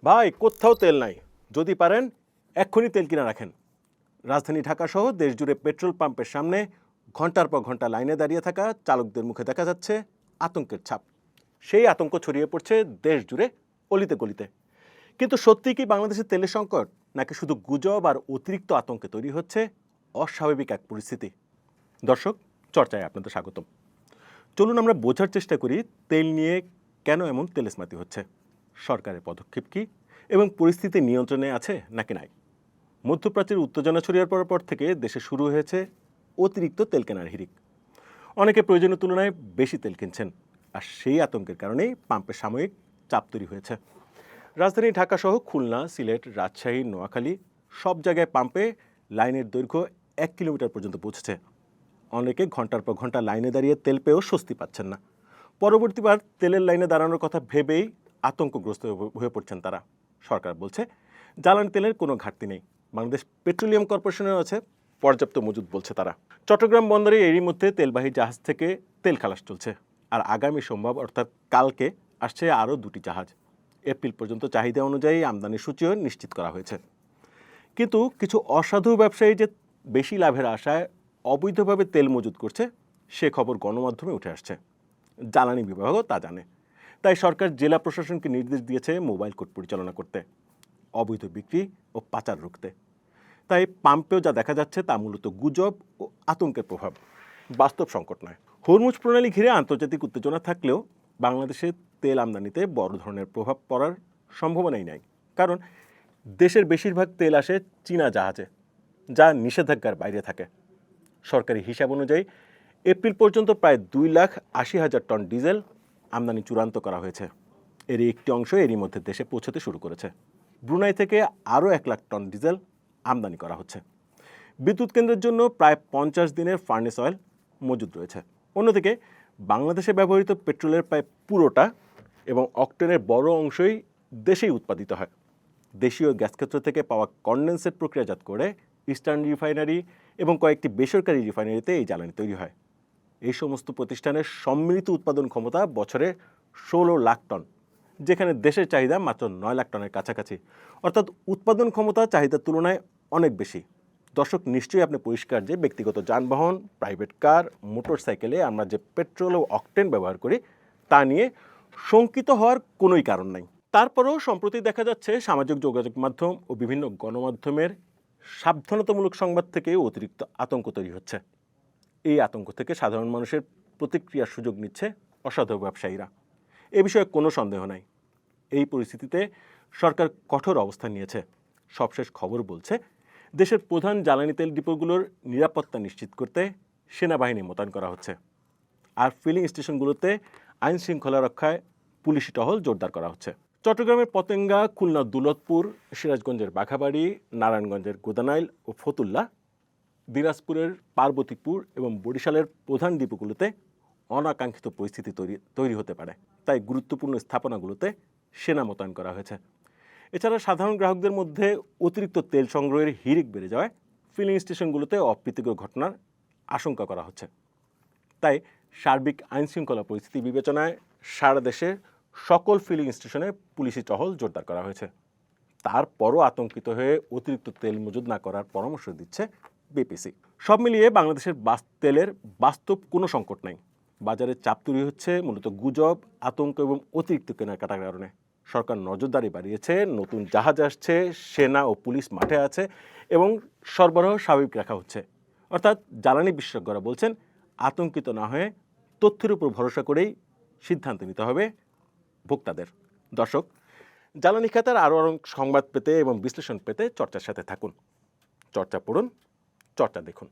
ভাই কোথাও তেল নাই, যদি পারেন এক্ষুনি তেল কিনে রাখেন। রাজধানী ঢাকা সহ দেশজুড়ে পেট্রোল পাম্পের সামনে ঘন্টার পর ঘন্টা লাইনে দাঁড়িয়ে থাকা চালকদের মুখে দেখা যাচ্ছে আতঙ্কের ছাপ। সেই আতঙ্ক ছড়িয়ে পড়ছে দেশ জুড়ে অলিতে গলিতে। কিন্তু সত্যি কি বাংলাদেশে তেলের সংকট, নাকি শুধু গুজব আর অতিরিক্ত আতঙ্কে তৈরি হচ্ছে অস্বাভাবিক এক পরিস্থিতি? দর্শক, চর্চায় আপনাদের স্বাগতম। চলুন আমরা বোঝার চেষ্টা করি তেল নিয়ে কেন এমন তেলেস্মাতি হচ্ছে, সরকারের পদক্ষেপ কী এবং পরিস্থিতি নিয়ন্ত্রণে আছে নাকি নাই। মধ্যপ্রাচ্যের উত্তেজনা ছড়িয়ে পড়ার পর থেকে দেশে শুরু হয়েছে অতিরিক্ত তেল কেনার হিড়িক। অনেকে প্রয়োজনের তুলনায় বেশি তেল কিনছেন, আর সেই আতঙ্কের কারণেই পাম্পে সাময়িক চাপ তৈরি হয়েছে। রাজধানী ঢাকা সহ খুলনা, সিলেট, রাজশাহী, নোয়াখালী সব জায়গায় পাম্পে লাইনের দৈর্ঘ্য 1 কিলোমিটার পর্যন্ত পৌঁছেছে। অনেকে ঘন্টার পর ঘন্টা লাইনে দাঁড়িয়ে তেল পেয়েও স্বস্তি পাচ্ছেন না। পরবর্তীবার তেলের লাইনে দাঁড়ানোর কথা ভেবেই আতঙ্কগ্রস্ত হয়ে পড়ছেন তারা। সরকার বলছে জ্বালানি তেলের কোনো ঘাটতি নেই, বাংলাদেশ পেট্রোলিয়াম কর্পোরেশনের আছে পর্যাপ্ত মজুদ, বলছে তারা। চট্টগ্রাম বন্দরে এরই মধ্যে তেলবাহী জাহাজ থেকে তেল খালাস চলছে, আর আগামী সোমবার অর্থাৎ কালকে আসছে আরও 2টি জাহাজ। এপ্রিল পর্যন্ত চাহিদা অনুযায়ী আমদানির সূচিও নিশ্চিত করা হয়েছে। কিন্তু কিছু অসাধু ব্যবসায়ী যে বেশি লাভের আশায় অবৈধভাবে তেল মজুত করছে, সে খবর গণমাধ্যমে উঠে আসছে। জ্বালানি বিভাগও তা জানে। তাই সরকার জেলা প্রশাসনকে নির্দেশ দিয়েছে মোবাইল কোর্ট পরিচালনা করতে, অবৈধ বিক্রি ও পাচার রুখতে। তাই পাম্পেও যা দেখা যাচ্ছে তা মূলত গুজব ও আতঙ্কের প্রভাব, বাস্তব সংকট নয়। হরমুজ প্রণালী ঘিরে আন্তর্জাতিক উত্তেজনা থাকলেও বাংলাদেশে তেল আমদানিতে বড় ধরনের প্রভাব পড়ার সম্ভাবনাই নাই, কারণ দেশের বেশিরভাগ তেল আসে চীনা জাহাজে, যা নিষেধাজ্ঞার বাইরে থাকে। সরকারি হিসাব অনুযায়ী এপ্রিল পর্যন্ত প্রায় 2,80,000 টন ডিজেল আমদানি চূড়ান্ত করা হয়েছে। এর একটি অংশ এরই মধ্যে দেশে পৌঁছতে শুরু করেছে। ব্রুনাই থেকে আরও 1 লাখ টন ডিজেল আমদানি করা হচ্ছে। বিদ্যুৎ কেন্দ্রের জন্য প্রায় 50 দিনের ফার্নেস অয়েল মজুদ রয়েছে। অন্যদিকে বাংলাদেশে ব্যবহৃত পেট্রোলের প্রায় পুরোটা এবং অকটেনের বড় অংশই দেশেই উৎপাদিত হয়। দেশীয় গ্যাস ক্ষেত্র থেকে পাওয়া কনডেন্সেট প্রক্রিয়াজাত করে ইস্টার্ন রিফাইনারি এবং কয়েকটি বেসরকারি রিফাইনারিতে এই জ্বালানি তৈরি হয়। এই সমস্ত প্রতিষ্ঠানের সম্মিলিত উৎপাদন ক্ষমতা বছরে 16 লাখ টন, যেখানে দেশের চাহিদা মাত্র 9 লাখ টনের কাছাকাছি। অর্থাৎ উৎপাদন ক্ষমতা চাহিদার তুলনায় অনেক বেশি। দর্শক, নিশ্চয়ই আপনি পরিষ্কার যে ব্যক্তিগত যানবাহন, প্রাইভেট কার, মোটর সাইকেলে আমরা যে পেট্রোল ও অকটেন ব্যবহার করি তা নিয়ে শঙ্কিত হওয়ার কোনোই কারণ নাই। তারপরেও সম্প্রতি দেখা যাচ্ছে সামাজিক যোগাযোগ মাধ্যম ও বিভিন্ন গণমাধ্যমের সাবধানতামূলক সংবাদ থেকে অতিরিক্ত আতঙ্ক তৈরি হচ্ছে। এই আতঙ্ক থেকে সাধারণ মানুষের প্রতিক্রিয়ার সুযোগ নিচ্ছে অসাধু ব্যবসায়ীরা। এ বিষয়ে কোনো সন্দেহ নাই। এই পরিস্থিতিতে সরকার কঠোর অবস্থান নিয়েছে। সবশেষ খবর বলছে দেশের প্রধান জ্বালানি তেল ডিপোগুলোর নিরাপত্তা নিশ্চিত করতে সেনাবাহিনী মোতায়েন করা হচ্ছে, আর ফিলিং স্টেশনগুলোতে আইন শৃঙ্খলা রক্ষায় পুলিশি টহল জোরদার করা হচ্ছে। চট্টগ্রামের পতেঙ্গা, খুলনার দুলতপুর, সিরাজগঞ্জের বাঘাবাড়ি, নারায়ণগঞ্জের গোদানাইল ও ফতুল্লা, দিনাজপুরের পার্বতীপুর এবং বরিশালের প্রধান ডিপোগুলোতে অনাকাঙ্ক্ষিত পরিস্থিতি তৈরি হতে পারে। তাই গুরুত্বপূর্ণ স্থাপনাগুলোতে সেনা মোতায়েন করা হয়েছে। এছাড়া সাধারণ গ্রাহকদের মধ্যে অতিরিক্ত তেল সংগ্রহের হিড়িক বেড়ে যাওয়ায় ফিলিং স্টেশনগুলোতে অপ্রীতিকর ঘটনার আশঙ্কা করা হচ্ছে। তাই সার্বিক আইনশৃঙ্খলা পরিস্থিতি বিবেচনায় সারা দেশে সকল ফিলিং স্টেশনে পুলিশি টহল জোরদার করা হয়েছে। তারপরও আতঙ্কিত হয়ে অতিরিক্ত তেল মজুদ না করার পরামর্শ দিচ্ছে বিপিসি। সব মিলিয়ে বাংলাদেশের তেলের বাস্তব কোনো সংকট নাই। বাজারে চাপ তৈরি হচ্ছে মূলত গুজব, আতঙ্ক এবং অতিরিক্ত কেনাকাটার কারণে। সরকার নজরদারি বাড়িয়েছে, নতুন জাহাজ আসছে, সেনা ও পুলিশ মাঠে আছে এবং সরবরাহ স্বাভাবিক রাখা হচ্ছে। অর্থাৎ জ্বালানি বিশেষজ্ঞরা বলছেন আতঙ্কিত না হয়ে তথ্যের উপর ভরসা করেই সিদ্ধান্ত নিতে হবে ভোক্তাদের। দর্শক, জ্বালানি খাতের আরও অনেক সংবাদ পেতে এবং বিশ্লেষণ পেতে চর্চার সাথে থাকুন। চর্চা পড়ুন, চর্চা দেখুন।